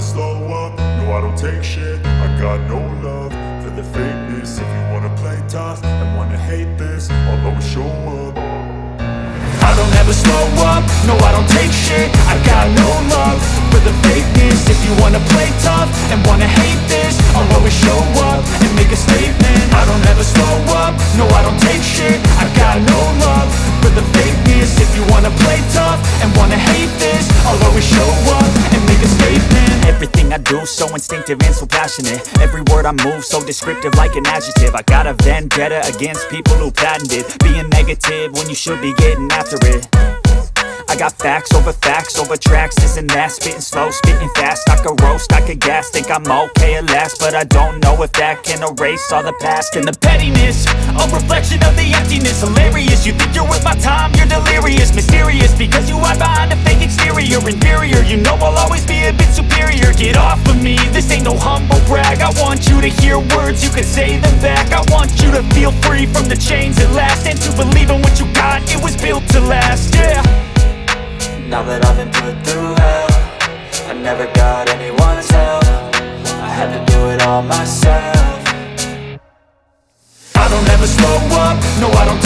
slow up, no I don't take shit. I got no love for the fakeness. If you wanna play tough and wanna hate this, I'll always show up. I don't ever slow up, no I don't take shit. I got no love for the fakeness. If you wanna play tough and wanna hate this, I'll always show up and make a statement. I don't ever slow up, no I don't take shit. I got no love for the fakeness. If you wanna play tough and wanna hate this, I'll always show up and make a statement. Everything I do so instinctive and so passionate. Every word I move so descriptive like an adjective. I got a vendetta against people who patented being negative when you should be getting after it. I got facts over tracks, this and that. Spitting slow, spitting fast, I could roast, I could gas. Think I'm okay at last, but I don't know if that can erase all the past. And the pettiness, a reflection of the emptiness. Hilarious, you think you're worth my time, you're delirious. Mysterious, because you hide behind a fake exterior. Inferior, you know I'll always be a bit superior. Get off of me, this ain't no humble brag. I want you to hear words, you can say them back. I want you to feel free from the chains at last, and to believe in what you got, it was built to last, yeah. Now that I've been put through hell, I never got anyone's help. I had to do it all myself. I don't ever slow up, no I don't